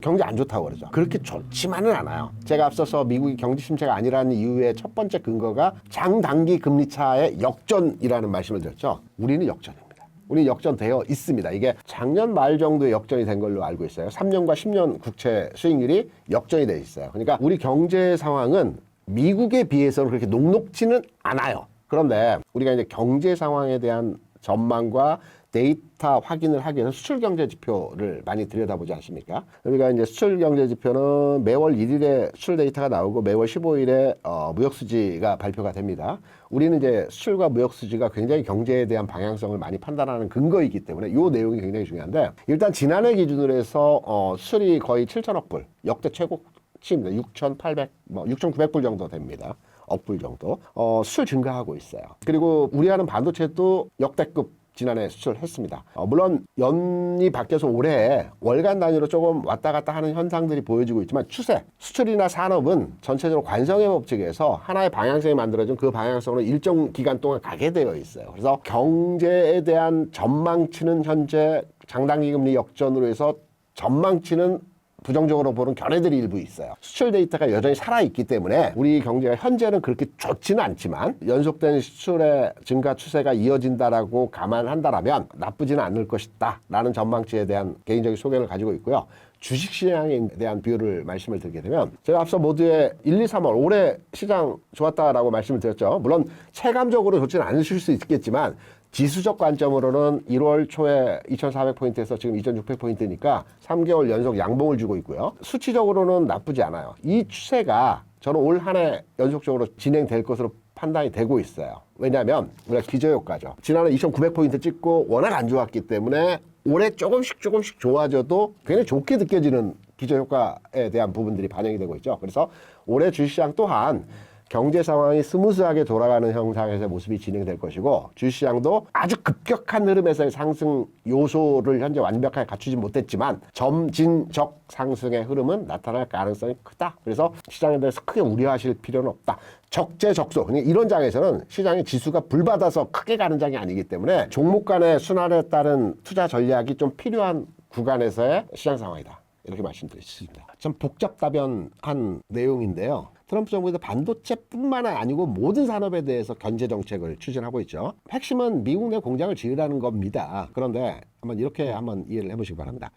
경제 안 좋다고 그러죠. 그렇게 좋지만은 않아요. 제가 앞서서 미국이 경제 침체가 아니라는 이유의 첫 번째 근거가 장단기 금리 차의 역전이라는 말씀을 드렸죠. 우리는 역전입니다. 우리 역전되어 있습니다. 이게 작년 말 정도에 역전이 된 걸로 알고 있어요. 3년과 10년 국채 수익률이 역전이 돼 있어요. 그러니까 우리 경제 상황은 미국에 비해서는 그렇게 녹록지는 않아요. 그런데 우리가 이제 경제 상황에 대한 전망과 데이터 확인을 하기 위해서 수출 경제 지표를 많이 들여다보지 않습니까? 우리가 이제 수출 경제 지표는 매월 1일에 수출 데이터가 나오고 매월 15일에 무역 수지가 발표가 됩니다. 우리는 이제 수출과 무역 수지가 굉장히 경제에 대한 방향성을 많이 판단하는 근거이기 때문에 이 내용이 굉장히 중요한데, 일단 지난해 기준으로 해서 수출이 거의 7천억 불, 역대 최고치입니다. 6,800, 6,900불 정도 됩니다. 억불 정도. 수출 증가하고 있어요. 그리고 우리 하는 반도체도 역대급 지난해 수출했습니다. 물론 연이 바뀌어서 올해 월간 단위로 조금 왔다 갔다 하는 현상들이 보여지고 있지만 추세, 수출이나 산업은 전체적으로 관성의 법칙에서 하나의 방향성이 만들어진 그 방향성으로 일정 기간 동안 가게 되어 있어요. 그래서 경제에 대한 전망치는 현재 장단기 금리 역전으로 해서 전망치는 부정적으로 보는 견해들이 일부 있어요. 수출 데이터가 여전히 살아있기 때문에 우리 경제가 현재는 그렇게 좋지는 않지만 연속된 수출의 증가 추세가 이어진다라고 감안한다라면 나쁘지는 않을 것이다 라는 전망치에 대한 개인적인 소견을 가지고 있고요. 주식시장에 대한 비율을 말씀을 드리게 되면, 제가 앞서 모두에 1, 2, 3월 올해 시장 좋았다라고 말씀을 드렸죠. 물론 체감적으로 좋지는 않으실 수 있겠지만 지수적 관점으로는 1월 초에 2,400포인트에서 지금 2,600포인트니까 3개월 연속 양봉을 주고 있고요. 수치적으로는 나쁘지 않아요. 이 추세가 저는 올 한 해 연속적으로 진행될 것으로 판단이 되고 있어요. 왜냐하면 우리가 기저효과죠. 지난해 2,900포인트 찍고 워낙 안 좋았기 때문에 올해 조금씩 좋아져도 굉장히 좋게 느껴지는 기저효과에 대한 부분들이 반영이 되고 있죠. 그래서 올해 주식시장 또한 경제 상황이 스무스하게 돌아가는 형상에서의 모습이 진행될 것이고, 주식시장도 아주 급격한 흐름에서의 상승 요소를 현재 완벽하게 갖추지 못했지만 점진적 상승의 흐름은 나타날 가능성이 크다. 그래서 시장에 대해서 크게 우려하실 필요는 없다. 적재적소. 이런 장에서는 시장의 지수가 불받아서 크게 가는 장이 아니기 때문에 종목 간의 순환에 따른 투자 전략이 좀 필요한 구간에서의 시장 상황이다. 이렇게 말씀드리겠습니다. 좀 복잡다변한 내용인데요. 트럼프 정부에서 반도체뿐만 아니고 모든 산업에 대해서 견제 정책을 추진하고 있죠. 핵심은 미국 내 공장을 지으라는 겁니다. 그런데 이렇게 이해를 해보시기 바랍니다.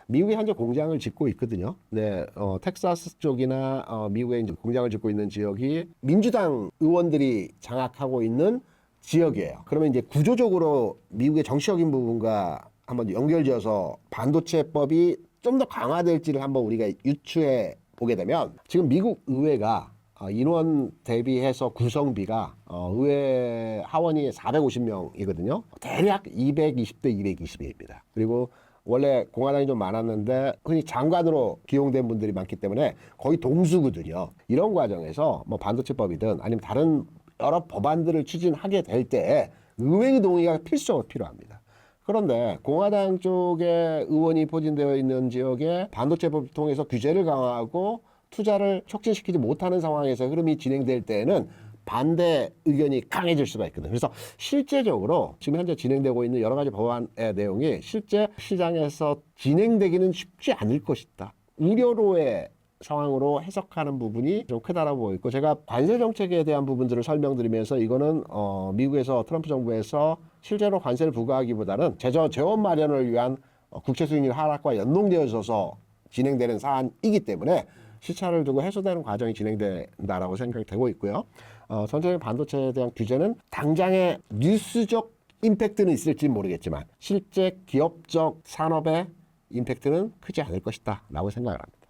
미국이 현재 공장을 짓고 있거든요. 네, 텍사스 쪽이나 미국에 이제 공장을 짓고 있는 지역이 민주당 의원들이 장악하고 있는 지역이에요. 그러면 이제 구조적으로 미국의 정치적인 부분과 한번 연결지어서 반도체법이 좀 더 강화될지를 한번 우리가 유추해 보게 되면, 지금 미국 의회가 인원 대비해서 구성비가 의회 하원이 450명이거든요. 대략 220대 220입니다. 그리고 원래 공화당이 좀 많았는데 흔히 장관으로 기용된 분들이 많기 때문에 거의 동수거든요. 이런 과정에서 반도체법이든 아니면 다른 여러 법안들을 추진하게 될 때 의회의 동의가 필수적으로 필요합니다. 그런데 공화당 쪽에 의원이 포진되어 있는 지역에 반도체법을 통해서 규제를 강화하고 투자를 촉진시키지 못하는 상황에서 흐름이 진행될 때에는 반대 의견이 강해질 수가 있거든요. 그래서 실제적으로 지금 현재 진행되고 있는 여러 가지 법안의 내용이 실제 시장에서 진행되기는 쉽지 않을 것이다. 우려로의 상황으로 해석하는 부분이 좀 크다라고 보고 있고, 제가 관세 정책에 대한 부분들을 설명드리면서 이거는 미국에서 트럼프 정부에서 실제로 관세를 부과하기보다는 재원 마련을 위한 국채 수익률 하락과 연동되어 있어서 진행되는 사안이기 때문에 시차를 두고 해소되는 과정이 진행된다라고 생각이 되고 있고요. 전체적인 반도체에 대한 규제는 당장의 뉴스적 임팩트는 있을지 모르겠지만 실제 기업적 산업의 임팩트는 크지 않을 것이다 라고 생각을 합니다.